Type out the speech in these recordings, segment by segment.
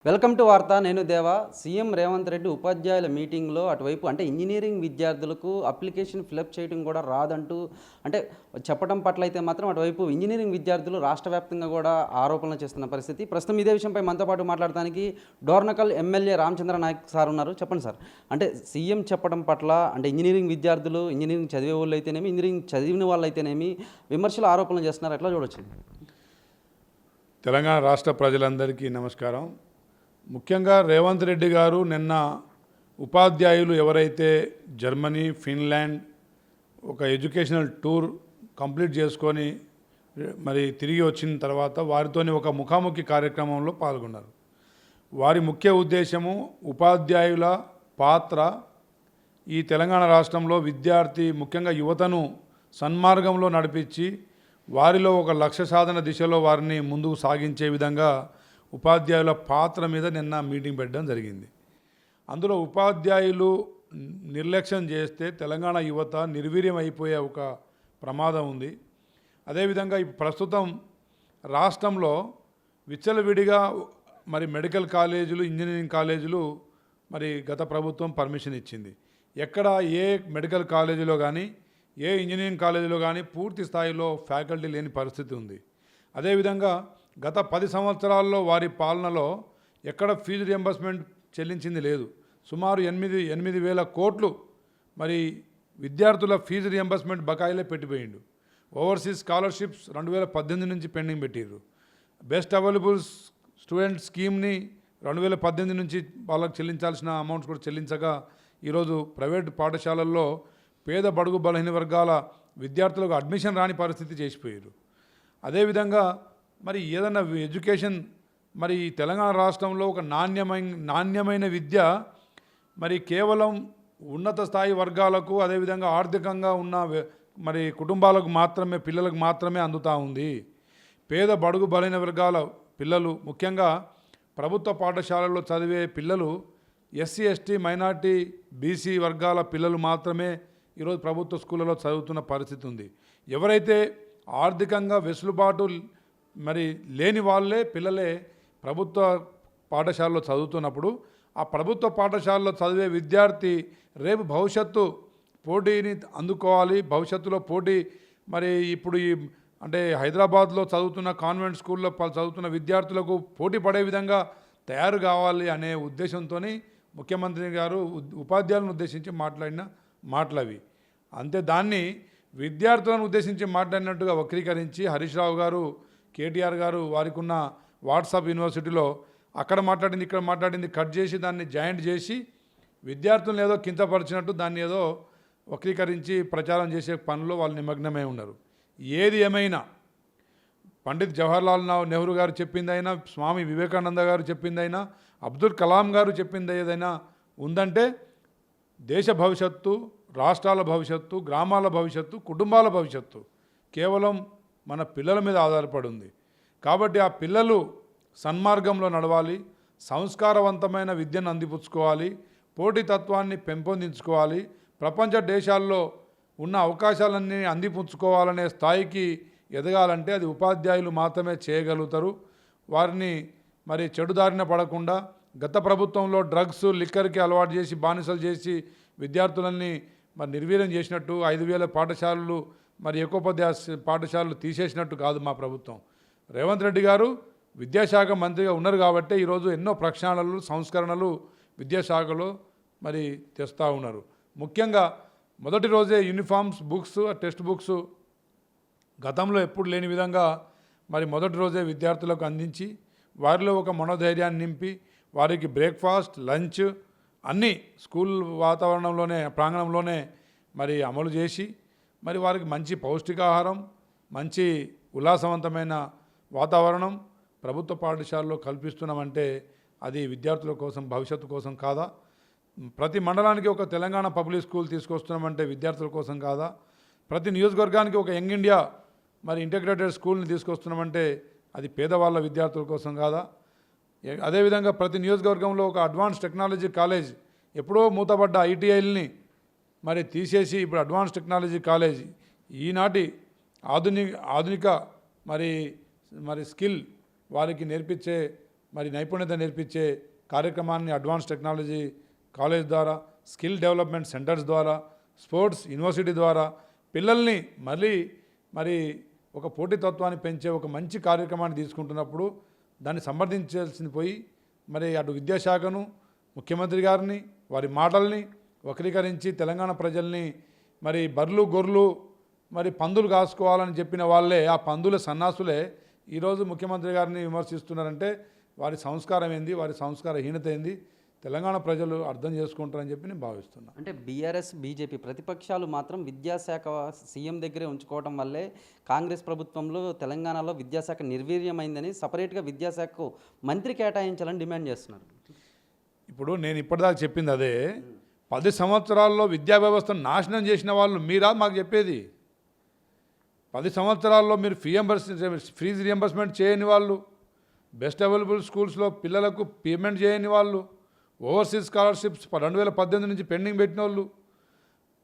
Welcome to వార్త. నేను దేవా. సీఎం రేవంత్ రెడ్డి ఉపాధ్యాయుల మీటింగ్లో అటువైపు అంటే ఇంజనీరింగ్ విద్యార్థులకు అప్లికేషన్ ఫిలప్ చేయడం కూడా రాదంటూ అంటే చెప్పడం పట్ల అయితే మాత్రం అటువైపు ఇంజనీరింగ్ విద్యార్థులు రాష్ట్ర వ్యాప్తంగా కూడా ఆరోపణలు చేస్తున్న పరిస్థితి. ప్రస్తుతం ఇదే విషయంపై మనతో పాటు మాట్లాడడానికి డోర్నకల్ ఎమ్మెల్యే రామచంద్ర నాయక్ సార్ ఉన్నారు. చెప్పండి సార్, అంటే సీఎం చెప్పడం పట్ల అంటే ఇంజనీరింగ్ విద్యార్థులు, ఇంజనీరింగ్ చదివే వాళ్ళు అయితేనేమి, ఇంజనీరింగ్ చదివిన వాళ్ళు అయితేనేమి విమర్శలు ఆరోపణలు చేస్తున్నారు. ఎట్లా చూడొచ్చు? తెలంగాణ రాష్ట్ర ప్రజలందరికీ నమస్కారం. ముఖ్యంగా రేవంత్ రెడ్డి గారు నిన్న ఉపాధ్యాయులు ఎవరైతే జర్మనీ, ఫిన్లాండ్ ఒక ఎడ్యుకేషనల్ టూర్ కంప్లీట్ చేసుకొని మరి తిరిగి వచ్చిన తర్వాత వారితోని ఒక ముఖాముఖి కార్యక్రమంలో పాల్గొన్నారు. వారి ముఖ్య ఉద్దేశము ఉపాధ్యాయుల పాత్ర ఈ తెలంగాణ రాష్ట్రంలో విద్యార్థి ముఖ్యంగా యువతను సన్మార్గంలో నడిపించి వారిలో ఒక లక్ష్య సాధన దిశలో వారిని ముందుకు సాగించే విధంగా ఉపాధ్యాయుల పాత్ర మీద నిన్న మీటింగ్ పెట్టడం జరిగింది. అందులో ఉపాధ్యాయులు నిర్లక్ష్యం చేస్తే తెలంగాణ యువత నిర్వీర్యం అయిపోయే ఒక ప్రమాదం ఉంది. అదేవిధంగా ప్రస్తుతం రాష్ట్రంలో విచ్చలవిడిగా మరి మెడికల్ కాలేజీలు, ఇంజనీరింగ్ కాలేజీలు మరి గత ప్రభుత్వం పర్మిషన్ ఇచ్చింది. ఎక్కడ ఏ మెడికల్ కాలేజీలో కానీ ఏ ఇంజనీరింగ్ కాలేజీలో కానీ పూర్తి స్థాయిలో ఫ్యాకల్టీ లేని పరిస్థితి ఉంది. అదేవిధంగా గత 10 సంవత్సరాల్లో వారి పాలనలో ఎక్కడ ఫీజు రియంబర్స్మెంట్ చెల్లించింది లేదు. సుమారు 8,000 కోట్లు మరి విద్యార్థుల ఫీజు రియంబర్స్మెంట్ బకాయిలే పెట్టిపోయిండు. ఓవర్సీస్ స్కాలర్షిప్స్ 2018 నుంచి పెండింగ్ పెట్టిర్రు. బెస్ట్ అవైలబుల్ స్టూడెంట్ స్కీమ్ని 2018 నుంచి వాళ్ళకి చెల్లించాల్సిన అమౌంట్స్ కూడా చెల్లించగా ఈరోజు ప్రైవేటు పాఠశాలల్లో పేద బడుగు బలహీన వర్గాల విద్యార్థులకు అడ్మిషన్ రాని పరిస్థితి చేసిపోయారు. అదేవిధంగా మరి ఏదన్నా ఎడ్యుకేషన్ మరి తెలంగాణ రాష్ట్రంలో ఒక నాణ్యమైన విద్య మరి కేవలం ఉన్నత స్థాయి వర్గాలకు, అదేవిధంగా ఆర్థికంగా ఉన్న మరి కుటుంబాలకు మాత్రమే, పిల్లలకు మాత్రమే అందుతూ ఉంది. పేద బడుగు బలైన వర్గాల పిల్లలు, ముఖ్యంగా ప్రభుత్వ పాఠశాలల్లో చదివే పిల్లలు ఎస్సీ, ఎస్టీ, మైనార్టీ, బీసీ వర్గాల పిల్లలు మాత్రమే ఈరోజు ప్రభుత్వ స్కూళ్ళలో చదువుతున్న పరిస్థితి ఉంది. ఎవరైతే ఆర్థికంగా వెసులుబాటు మరి లేని వాళ్ళే పిల్లలే ప్రభుత్వ పాఠశాలలో చదువుతున్నప్పుడు ఆ ప్రభుత్వ పాఠశాలలో చదివే విద్యార్థి రేపు భవిష్యత్తు పోటీని అందుకోవాలి. భవిష్యత్తులో పోటీ మరి ఇప్పుడు అంటే హైదరాబాద్లో చదువుతున్న కాన్వెంట్ స్కూల్లో చదువుతున్న విద్యార్థులకు పోటీ పడే విధంగా తయారు కావాలి అనే ఉద్దేశంతో ముఖ్యమంత్రి గారు ఉపాధ్యాయులను ఉద్దేశించి మాట్లాడిన మాటలవి. అంతే దాన్ని విద్యార్థులను ఉద్దేశించి మాట్లాడినట్టుగా వక్రీకరించి హరీష్ రావు గారు, కేటీఆర్ గారు వారికి ఉన్న వాట్సాప్ యూనివర్సిటీలో అక్కడ మాట్లాడింది ఇక్కడ మాట్లాడింది కట్ చేసి దాన్ని జాయింట్ చేసి విద్యార్థులను ఏదో కించపరిచినట్టు దాన్ని ఏదో వక్రీకరించి ప్రచారం చేసే పనిలో వాళ్ళు నిమగ్నమై ఉన్నారు. ఏది ఏమైనా పండిత్ జవహర్లాల్ నెహ్రూ గారు చెప్పిందైనా, స్వామి వివేకానంద గారు చెప్పిందైనా, అబ్దుల్ కలాం గారు చెప్పింది ఏదైనా ఉందంటే దేశ భవిష్యత్తు, రాష్ట్రాల భవిష్యత్తు, గ్రామాల భవిష్యత్తు, కుటుంబాల భవిష్యత్తు కేవలం మన పిల్లల మీద ఆధారపడి ఉంది. కాబట్టి ఆ పిల్లలు సన్మార్గంలో నడవాలి, సంస్కారవంతమైన విద్యను అందిపుచ్చుకోవాలి, పోటీతత్వాన్ని పెంపొందించుకోవాలి, ప్రపంచ దేశాల్లో ఉన్న అవకాశాలన్నీ అందిపుచ్చుకోవాలనే స్థాయికి ఎదగాలంటే అది ఉపాధ్యాయులు మాత్రమే చేయగలుగుతారు. వారిని మరి చెడుదారిన పడకుండా గత ప్రభుత్వంలో డ్రగ్స్, లిక్కర్కి అలవాటు చేసి బానిసలు చేసి విద్యార్థులని మరి నిర్వీర్యం చేసినట్టు 5,000 పాఠశాలలు మరి ఏకోపాధ్యాయ పాఠశాలలు తీసేసినట్టు కాదు మా ప్రభుత్వం. రేవంత్ రెడ్డి గారు విద్యాశాఖ మంత్రిగా ఉన్నారు కాబట్టి ఈరోజు ఎన్నో ప్రక్షాళనలు, సంస్కరణలు విద్యాశాఖలో మరి తెస్తూ ఉన్నారు. ముఖ్యంగా మొదటి రోజే యూనిఫామ్స్, బుక్స్, టెక్స్ట్ బుక్స్ గతంలో ఎప్పుడు లేని విధంగా మరి మొదటి రోజే విద్యార్థులకు అందించి వారిలో ఒక మనోధైర్యాన్ని నింపి వారికి బ్రేక్ఫాస్ట్, లంచ్ అన్నీ స్కూల్ వాతావరణంలోనే, ప్రాంగణంలోనే మరి అమలు చేసి మరి వారికి మంచి పౌష్టికాహారం, మంచి ఉల్లాసవంతమైన వాతావరణం ప్రభుత్వ పాఠశాలలో కల్పిస్తున్నామంటే అది విద్యార్థుల కోసం, భవిష్యత్తు కోసం కాదా? ప్రతి మండలానికి ఒక తెలంగాణ పబ్లిక్ స్కూల్ తీసుకొస్తున్నామంటే విద్యార్థుల కోసం కాదా? ప్రతి నియోజకవర్గానికి ఒక యంగ్ ఇండియా మరి ఇంటిగ్రేటెడ్ స్కూల్ని తీసుకొస్తున్నామంటే అది పేదవాళ్ళ విద్యార్థుల కోసం కాదా? అదేవిధంగా ప్రతి నియోజకవర్గంలో ఒక అడ్వాన్స్ టెక్నాలజీ కాలేజ్, ఎప్పుడో మూతపడ్డ ఐటీఐల్ని మరి తీసేసి ఇప్పుడు అడ్వాన్స్ టెక్నాలజీ కాలేజ్ ఈనాటి ఆధునిక మరి స్కిల్ వారికి నేర్పించే మరి నైపుణ్యత నేర్పించే కార్యక్రమాన్ని అడ్వాన్స్ టెక్నాలజీ కాలేజ్ ద్వారా, స్కిల్ డెవలప్మెంట్ సెంటర్స్ ద్వారా, స్పోర్ట్స్ యూనివర్సిటీ ద్వారా పిల్లల్ని మరి ఒక పోటీతత్వాన్ని పెంచే ఒక మంచి కార్యక్రమాన్ని తీసుకుంటున్నప్పుడు దాన్ని సమర్థించాల్సింది పోయి మరి అటు విద్యాశాఖను, ముఖ్యమంత్రి గారిని, వారి మాటల్ని వక్రీకరించి తెలంగాణ ప్రజల్ని మరి బర్లు గొర్రెలు మరి పందులు కాసుకోవాలని చెప్పిన వాళ్ళే, ఆ పందుల సన్నాసులే ఈరోజు ముఖ్యమంత్రి గారిని విమర్శిస్తున్నారంటే వారి సంస్కారం ఏంది, వారి సంస్కారహీనత ఏంది తెలంగాణ ప్రజలు అర్థం చేసుకుంటారని చెప్పి నేను భావిస్తున్నాను. అంటే బీఆర్ఎస్, బీజేపీ ప్రతిపక్షాలు మాత్రం విద్యాశాఖ సీఎం దగ్గరే ఉంచుకోవడం వల్లే కాంగ్రెస్ ప్రభుత్వంలో తెలంగాణలో విద్యాశాఖ నిర్వీర్యమైందని సపరేట్గా విద్యాశాఖకు మంత్రి కేటాయించాలని డిమాండ్ చేస్తున్నారు. ఇప్పుడు నేను ఇప్పటిదాకా చెప్పింది అదే. 10 సంవత్సరాల్లో విద్యా వ్యవస్థను నాశనం చేసిన వాళ్ళు మీరా మాకు చెప్పేది? 10 సంవత్సరాల్లో మీరు ఫీజు రియంబర్స్మెంట్ చేయని వాళ్ళు, బెస్ట్ అవైలబుల్ స్కూల్స్లో పిల్లలకు పేమెంట్ చేయని వాళ్ళు, ఓవర్సీస్ స్కాలర్షిప్స్ 2018 నుంచి పెండింగ్ పెట్టిన వాళ్ళు,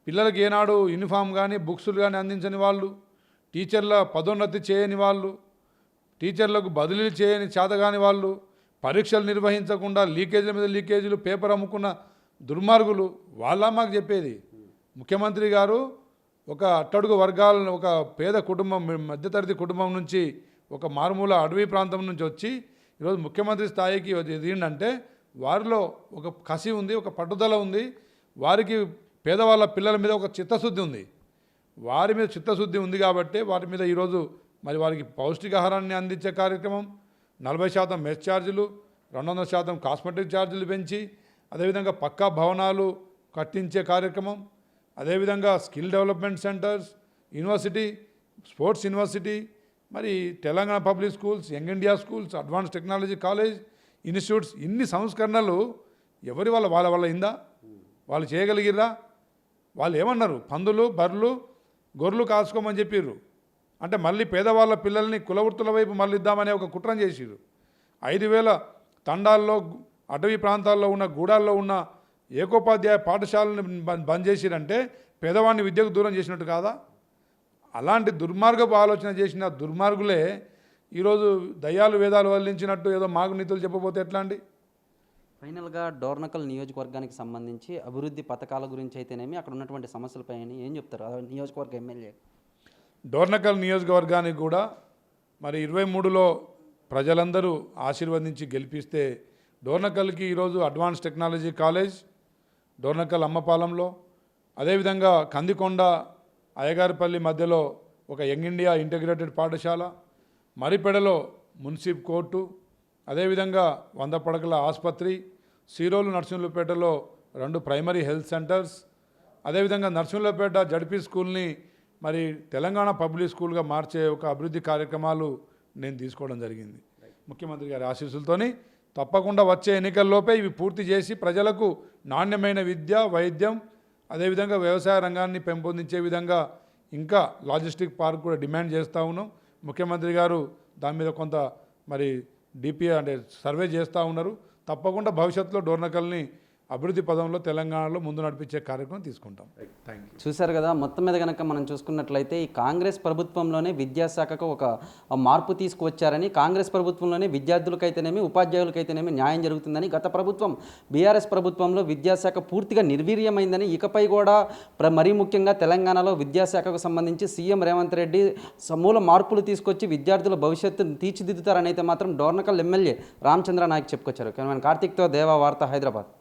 పిల్లలకి ఏనాడు యూనిఫామ్ కానీ బుక్స్లు కానీ అందించని వాళ్ళు, టీచర్ల పదోన్నతి చేయని వాళ్ళు, టీచర్లకు బదిలీలు చేయని చేతగాని వాళ్ళు, పరీక్షలు నిర్వహించకుండా లీకేజీల మీద లీకేజీలు, పేపర్ అమ్ముకున్న దుర్మార్గులు వాళ్ళ మాకు చెప్పేది. ముఖ్యమంత్రి గారు ఒక అట్టడుగు వర్గాలను, ఒక పేద కుటుంబం, మధ్యతరగతి కుటుంబం నుంచి, ఒక మారుమూల అడవి ప్రాంతం నుంచి వచ్చి ఈరోజు ముఖ్యమంత్రి స్థాయికి ఎదిగిందంటే వారిలో ఒక కసి ఉంది, ఒక పట్టుదల ఉంది, వారికి పేదవాళ్ళ పిల్లల మీద ఒక చిత్తశుద్ధి ఉంది. వారి మీద చిత్తశుద్ధి ఉంది కాబట్టి వారి మీద ఈరోజు మరి వారికి పౌష్టికాహారాన్ని అందించే కార్యక్రమం, 40% మెస్ ఛార్జీలు, 200% కాస్మెటిక్ ఛార్జీలు పెంచి, అదేవిధంగా పక్కా భవనాలు కట్టించే కార్యక్రమం, అదేవిధంగా skill development centres, university, sports university, మరి Telangana public schools, young India schools, advance technology college, institutes, ఇన్ని సంస్కరణలు ఎవరి వాళ్ళ ఇందా? వాళ్ళు చేయగలిగిర్రా? వాళ్ళు ఏమన్నారు? పందులు, బర్రెలు, గొర్రెలు కాసుకోమని చెప్పిర్రు. అంటే మళ్ళీ పేదవాళ్ళ పిల్లల్ని కులవృత్తుల వైపు మళ్ళీ ఇద్దామనే ఒక కుట్రం చేసిర్రు. 5,000 తండాల్లో, అటవీ ప్రాంతాల్లో ఉన్న గూడాల్లో ఉన్న ఏకోపాధ్యాయ పాఠశాలను బంద్ చేసిరంటే పేదవాడిని విద్యకు దూరం చేసినట్టు కాదా? అలాంటి దుర్మార్గపు ఆలోచన చేసిన దుర్మార్గులే ఈరోజు దయ్యాలు వేదాలు వల్లించినట్టు ఏదో మాగునీతులు చెప్పబోతే ఎట్లా అండి? ఫైనల్గా డోర్నకల్ నియోజకవర్గానికి సంబంధించి అభివృద్ధి పథకాల గురించి అయితేనేమి, అక్కడ ఉన్నటువంటి సమస్యలపై ఏం చెప్తారు నియోజకవర్గ ఎమ్మెల్యే? డోర్నకల్ నియోజకవర్గానికి కూడా మరి 23లో ప్రజలందరూ ఆశీర్వదించి గెలిపిస్తే డోర్నకల్కి ఈరోజు అడ్వాన్స్ టెక్నాలజీ కాలేజ్ డోర్నకల్ అమ్మపాలెంలో, అదేవిధంగా కందికొండ అయ్యగారిపల్లి మధ్యలో ఒక యంగ్ ఇండియా ఇంటిగ్రేటెడ్ పాఠశాల, మరిపెడలో మున్సిపల్ కోర్టు, అదేవిధంగా 100 పడకల ఆసుపత్రి, సీరోలు నర్సింహులపేటలో 2 ప్రైమరీ హెల్త్ సెంటర్స్, అదేవిధంగా నర్సింహులపేట జడ్పీ స్కూల్ని మరి తెలంగాణ పబ్లిక్ స్కూల్గా మార్చే ఒక అభివృద్ధి కార్యక్రమాలు నేను తీసుకోవడం జరిగింది. ముఖ్యమంత్రి గారి ఆశీస్సులతోని తప్పకుండా వచ్చే ఎన్నికల్లోపే ఇవి పూర్తి చేసి ప్రజలకు నాణ్యమైన విద్య, వైద్యం, అదేవిధంగా వ్యవసాయ రంగాన్ని పెంపొందించే విధంగా ఇంకా లాజిస్టిక్ పార్క్ కూడా డిమాండ్ చేస్తూ ఉన్నాం. ముఖ్యమంత్రి గారు దాని మీద కొంత మరి డిపిఏ అంటే సర్వే చేస్తూ ఉన్నారు. తప్పకుండా భవిష్యత్తులో డోర్నకల్ని అభివృద్ధి పదంలో తెలంగాణలో ముందు నడిపించే కార్యక్రమం తీసుకుంటాం. Thank you. చూశారు కదా, మొత్తం మీద కనుక మనం చూసుకున్నట్లయితే ఈ కాంగ్రెస్ ప్రభుత్వంలోనే విద్యాశాఖకు ఒక మార్పు తీసుకువచ్చారని, కాంగ్రెస్ ప్రభుత్వంలోనే విద్యార్థులకైతేనేమి ఉపాధ్యాయులకైతేనేమి న్యాయం జరుగుతుందని, గత ప్రభుత్వం బీఆర్ఎస్ ప్రభుత్వంలో విద్యాశాఖ పూర్తిగా నిర్వీర్యమైందని, ఇకపై కూడా మరీ ముఖ్యంగా తెలంగాణలో విద్యాశాఖకు సంబంధించి సీఎం రేవంత్ రెడ్డి సమూల మార్పులు తీసుకొచ్చి విద్యార్థుల భవిష్యత్తును తీర్చిదిద్దుతారని అయితే మాత్రం డోర్నకల్ ఎమ్మెల్యే రామచంద్ర నాయక్ చెప్పుకొచ్చారు. కార్తీక్తో దేవా వార్త, హైదరాబాద్.